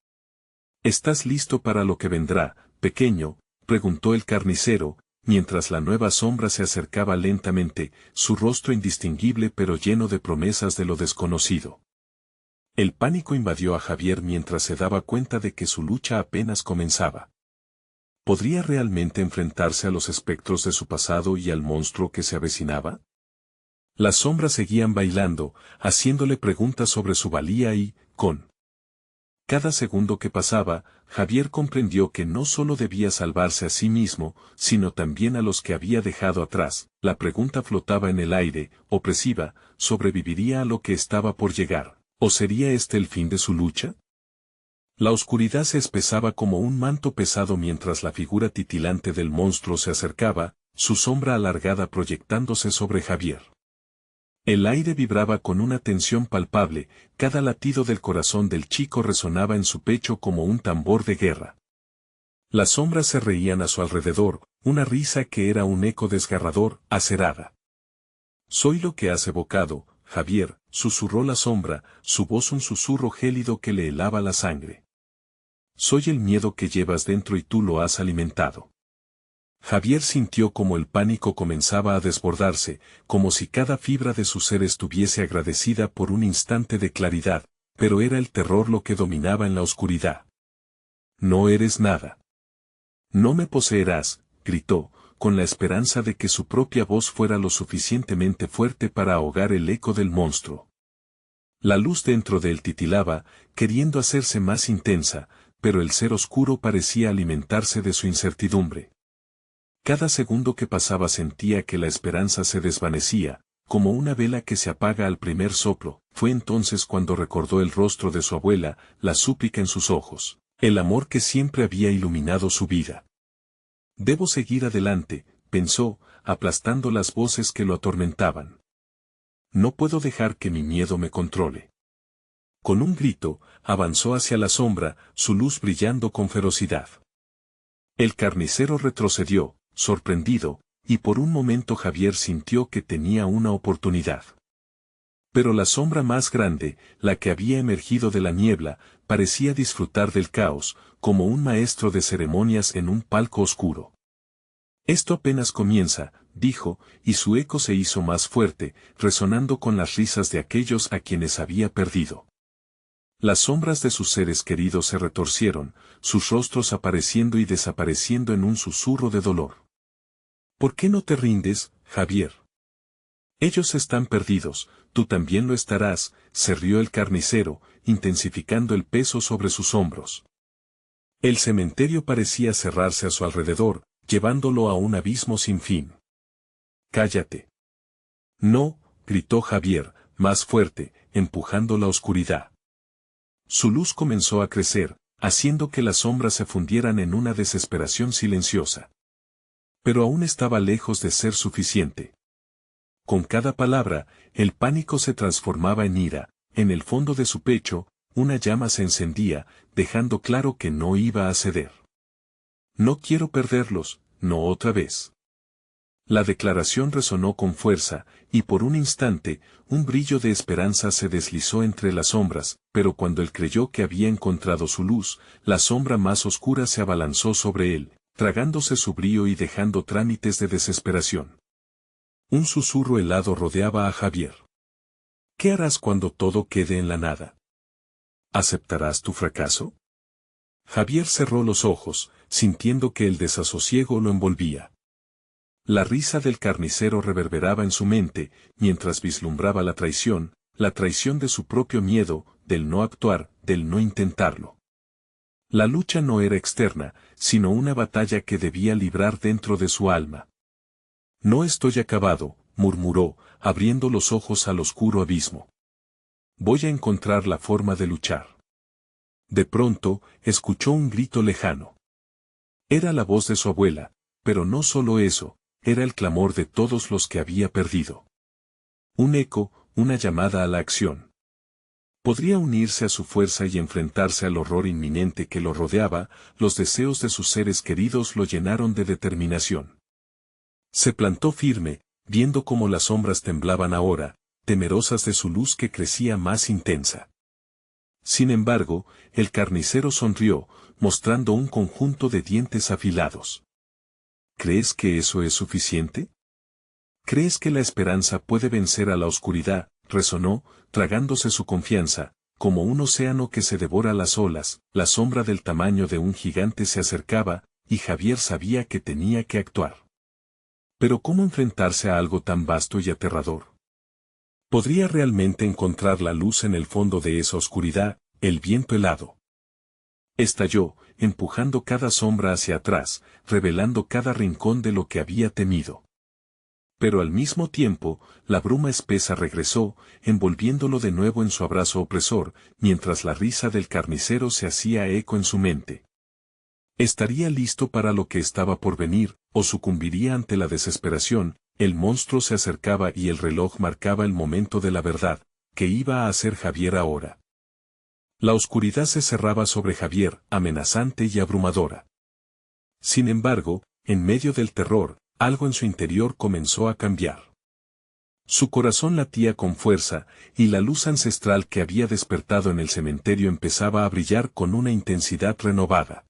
[SPEAKER 1] «¿Estás listo para lo que vendrá, pequeño?», preguntó el carnicero, mientras la nueva sombra se acercaba lentamente, su rostro indistinguible pero lleno de promesas de lo desconocido. El pánico invadió a Javier mientras se daba cuenta de que su lucha apenas comenzaba. ¿Podría realmente enfrentarse a los espectros de su pasado y al monstruo que se avecinaba? Las sombras seguían bailando, haciéndole preguntas sobre su valía y, con cada segundo que pasaba, Javier comprendió que no solo debía salvarse a sí mismo, sino también a los que había dejado atrás. La pregunta flotaba en el aire, opresiva: ¿sobreviviría a lo que estaba por llegar? ¿O sería este el fin de su lucha? La oscuridad se espesaba como un manto pesado mientras la figura titilante del monstruo se acercaba, su sombra alargada proyectándose sobre Javier. El aire vibraba con una tensión palpable, cada latido del corazón del chico resonaba en su pecho como un tambor de guerra. Las sombras se reían a su alrededor, una risa que era un eco desgarrador, acerada. «Soy lo que has evocado, Javier», susurró la sombra, su voz un susurro gélido que le helaba la sangre. «Soy el miedo que llevas dentro y tú lo has alimentado». Javier sintió como el pánico comenzaba a desbordarse, como si cada fibra de su ser estuviese agradecida por un instante de claridad, pero era el terror lo que dominaba en la oscuridad. «No eres nada. No me poseerás», gritó, con la esperanza de que su propia voz fuera lo suficientemente fuerte para ahogar el eco del monstruo. La luz dentro de él titilaba, queriendo hacerse más intensa, pero el ser oscuro parecía alimentarse de su incertidumbre. Cada segundo que pasaba sentía que la esperanza se desvanecía, como una vela que se apaga al primer soplo. Fue entonces cuando recordó el rostro de su abuela, la súplica en sus ojos, el amor que siempre había iluminado su vida. «Debo seguir adelante», pensó, aplastando las voces que lo atormentaban. «No puedo dejar que mi miedo me controle». Con un grito, avanzó hacia la sombra, su luz brillando con ferocidad. El carnicero retrocedió, sorprendido, y por un momento Javier sintió que tenía una oportunidad. Pero la sombra más grande, la que había emergido de la niebla, parecía disfrutar del caos, como un maestro de ceremonias en un palco oscuro. «Esto apenas comienza», dijo, y su eco se hizo más fuerte, resonando con las risas de aquellos a quienes había perdido. Las sombras de sus seres queridos se retorcieron, sus rostros apareciendo y desapareciendo en un susurro de dolor. «¿Por qué no te rindes, Javier? Ellos están perdidos, tú también lo estarás», se rió el carnicero, intensificando el peso sobre sus hombros. El cementerio parecía cerrarse a su alrededor, llevándolo a un abismo sin fin. «Cállate». «No», gritó Javier, más fuerte, empujando la oscuridad. Su luz comenzó a crecer, haciendo que las sombras se fundieran en una desesperación silenciosa. Pero aún estaba lejos de ser suficiente. Con cada palabra, el pánico se transformaba en ira, en el fondo de su pecho, una llama se encendía, dejando claro que no iba a ceder. «No quiero perderlos, no otra vez». La declaración resonó con fuerza, y por un instante, un brillo de esperanza se deslizó entre las sombras, pero cuando él creyó que había encontrado su luz, la sombra más oscura se abalanzó sobre él, tragándose su brío y dejando trámites de desesperación. Un susurro helado rodeaba a Javier. «¿Qué harás cuando todo quede en la nada? ¿Aceptarás tu fracaso?». Javier cerró los ojos, sintiendo que el desasosiego lo envolvía. La risa del carnicero reverberaba en su mente, mientras vislumbraba la traición de su propio miedo, del no actuar, del no intentarlo. La lucha no era externa, sino una batalla que debía librar dentro de su alma. «No estoy acabado», murmuró, abriendo los ojos al oscuro abismo. «Voy a encontrar la forma de luchar». De pronto, escuchó un grito lejano. Era la voz de su abuela, pero no solo eso, era el clamor de todos los que había perdido. Un eco, una llamada a la acción. Podría unirse a su fuerza y enfrentarse al horror inminente que lo rodeaba. Los deseos de sus seres queridos lo llenaron de determinación. Se plantó firme, viendo cómo las sombras temblaban ahora, temerosas de su luz que crecía más intensa. Sin embargo, el carnicero sonrió, mostrando un conjunto de dientes afilados. «¿Crees que eso es suficiente? ¿Crees que la esperanza puede vencer a la oscuridad?», resonó, tragándose su confianza, como un océano que se devora las olas. La sombra del tamaño de un gigante se acercaba, y Javier sabía que tenía que actuar. Pero ¿cómo enfrentarse a algo tan vasto y aterrador? ¿Podría realmente encontrar la luz en el fondo de esa oscuridad? El viento helado estalló, empujando cada sombra hacia atrás, revelando cada rincón de lo que había temido. Pero al mismo tiempo, la bruma espesa regresó, envolviéndolo de nuevo en su abrazo opresor, mientras la risa del carnicero se hacía eco en su mente. ¿Estaría listo para lo que estaba por venir, o sucumbiría ante la desesperación? El monstruo se acercaba y el reloj marcaba el momento de la verdad, que iba a hacer Javier ahora. La oscuridad se cerraba sobre Javier, amenazante y abrumadora. Sin embargo, en medio del terror, algo en su interior comenzó a cambiar. Su corazón latía con fuerza, y la luz ancestral que había despertado en el cementerio empezaba a brillar con una intensidad renovada.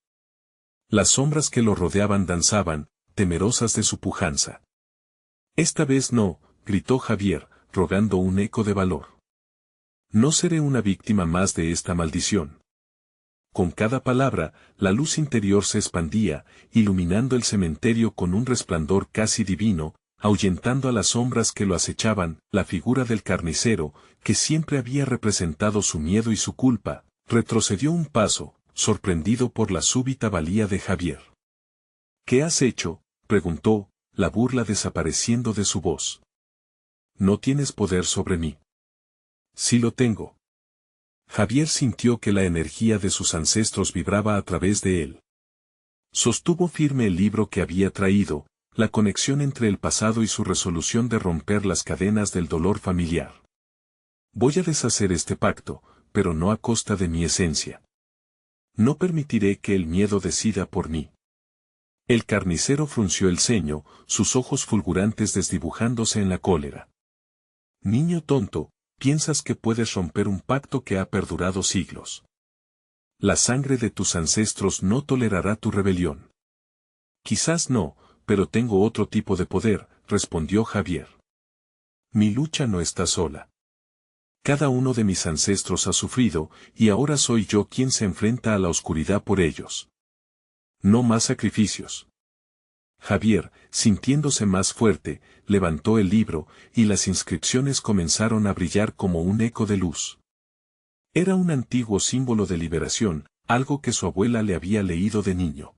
[SPEAKER 1] Las sombras que lo rodeaban danzaban, temerosas de su pujanza. Esta vez no, gritó Javier, rogando un eco de valor. No seré una víctima más de esta maldición. Con cada palabra, la luz interior se expandía, iluminando el cementerio con un resplandor casi divino, ahuyentando a las sombras que lo acechaban. La figura del carnicero, que siempre había representado su miedo y su culpa, retrocedió un paso, sorprendido por la súbita valía de Javier. ¿Qué has hecho?, preguntó, la burla desapareciendo de su voz. No tienes poder sobre mí. Sí lo tengo. Javier sintió que la energía de sus ancestros vibraba a través de él. Sostuvo firme el libro que había traído, la conexión entre el pasado y su resolución de romper las cadenas del dolor familiar. Voy a deshacer este pacto, pero no a costa de mi esencia. No permitiré que el miedo decida por mí. El carnicero frunció el ceño, sus ojos fulgurantes desdibujándose en la cólera. Niño tonto, piensas que puedes romper un pacto que ha perdurado siglos. La sangre de tus ancestros no tolerará tu rebelión. Quizás no, pero tengo otro tipo de poder, respondió Javier. Mi lucha no está sola. Cada uno de mis ancestros ha sufrido, y ahora soy yo quien se enfrenta a la oscuridad por ellos. No más sacrificios. Javier, sintiéndose más fuerte, levantó el libro, y las inscripciones comenzaron a brillar como un eco de luz. Era un antiguo símbolo de liberación, algo que su abuela le había leído de niño.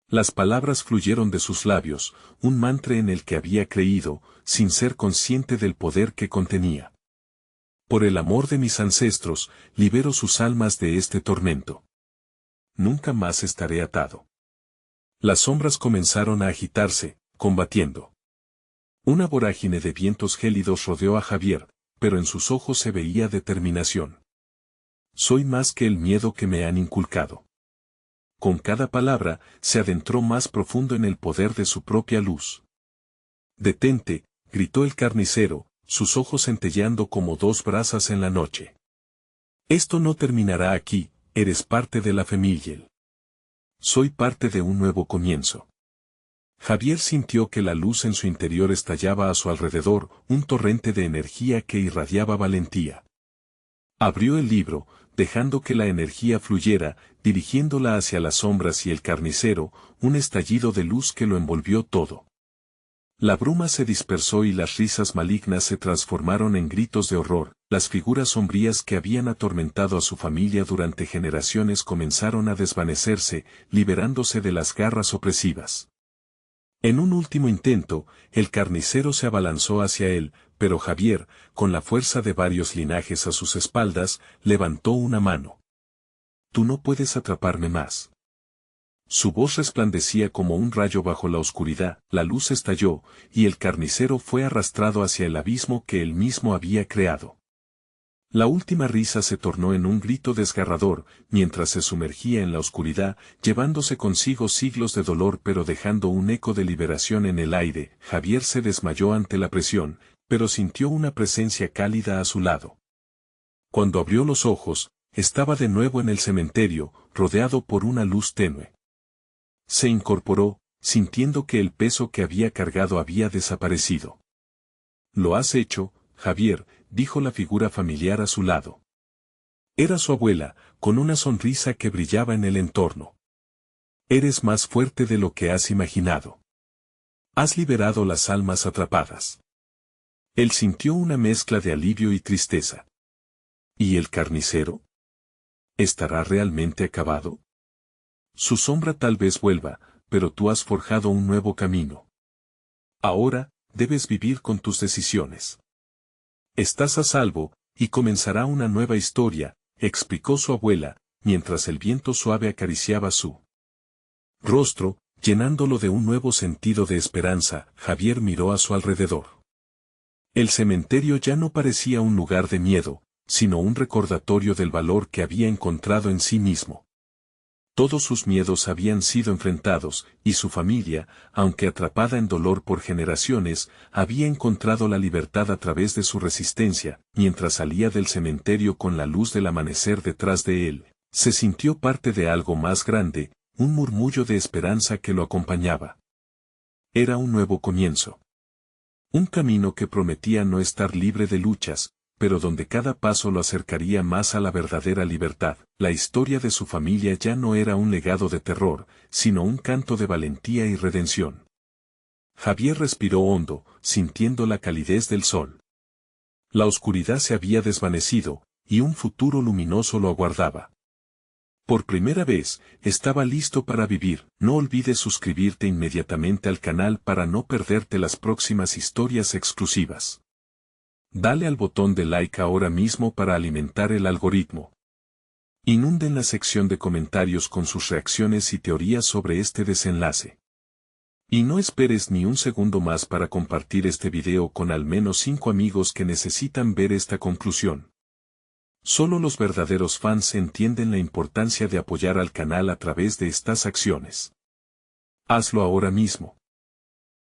[SPEAKER 1] Las palabras fluyeron de sus labios, un mantra en el que había creído, sin ser consciente del poder que contenía. Por el amor de mis ancestros, libero sus almas de este tormento. Nunca más estaré atado. Las sombras comenzaron a agitarse, combatiendo. Una vorágine de vientos gélidos rodeó a Javier, pero en sus ojos se veía determinación. Soy más que el miedo que me han inculcado. Con cada palabra, se adentró más profundo en el poder de su propia luz. Detente, gritó el carnicero, sus ojos centelleando como dos brasas en la noche. Esto no terminará aquí, eres parte de la familia. Soy parte de un nuevo comienzo. Javier sintió que la luz en su interior estallaba a su alrededor, un torrente de energía que irradiaba valentía. Abrió el libro, dejando que la energía fluyera, dirigiéndola hacia las sombras y el carnicero, un estallido de luz que lo envolvió todo. La bruma se dispersó y las risas malignas se transformaron en gritos de horror, las figuras sombrías que habían atormentado a su familia durante generaciones comenzaron a desvanecerse, liberándose de las garras opresivas. En un último intento, el carnicero se abalanzó hacia él, pero Javier, con la fuerza de varios linajes a sus espaldas, levantó una mano. Tú no puedes atraparme más. Su voz resplandecía como un rayo bajo la oscuridad, la luz estalló, y el carnicero fue arrastrado hacia el abismo que él mismo había creado. La última risa se tornó en un grito desgarrador, mientras se sumergía en la oscuridad, llevándose consigo siglos de dolor pero dejando un eco de liberación en el aire. Javier se desmayó ante la presión, pero sintió una presencia cálida a su lado. Cuando abrió los ojos, estaba de nuevo en el cementerio, rodeado por una luz tenue. Se incorporó, sintiendo que el peso que había cargado había desaparecido. «Lo has hecho, Javier», dijo la figura familiar a su lado. Era su abuela, con una sonrisa que brillaba en el entorno. «Eres más fuerte de lo que has imaginado. Has liberado las almas atrapadas. Él sintió una mezcla de alivio y tristeza. ¿Y el carnicero? ¿Estará realmente acabado? Su sombra tal vez vuelva, pero tú has forjado un nuevo camino. Ahora, debes vivir con tus decisiones. Estás a salvo, y comenzará una nueva historia, explicó su abuela, mientras el viento suave acariciaba su rostro, llenándolo de un nuevo sentido de esperanza. Javier miró a su alrededor. El cementerio ya no parecía un lugar de miedo, sino un recordatorio del valor que había encontrado en sí mismo. Todos sus miedos habían sido enfrentados, y su familia, aunque atrapada en dolor por generaciones, había encontrado la libertad a través de su resistencia. Mientras salía del cementerio con la luz del amanecer detrás de él, se sintió parte de algo más grande, un murmullo de esperanza que lo acompañaba. Era un nuevo comienzo. Un camino que prometía no estar libre de luchas, pero donde cada paso lo acercaría más a la verdadera libertad. La historia de su familia ya no era un legado de terror, sino un canto de valentía y redención. Javier respiró hondo, sintiendo la calidez del sol. La oscuridad se había desvanecido, y un futuro luminoso lo aguardaba. Por primera vez, estaba listo para vivir. No olvides suscribirte inmediatamente al canal para no perderte las próximas historias exclusivas. Dale al botón de like ahora mismo para alimentar el algoritmo. Inunden la sección de comentarios con sus reacciones y teorías sobre este desenlace. Y no esperes ni un segundo más para compartir este video con al menos 5 amigos que necesitan ver esta conclusión. Solo los verdaderos fans entienden la importancia de apoyar al canal a través de estas acciones. Hazlo ahora mismo.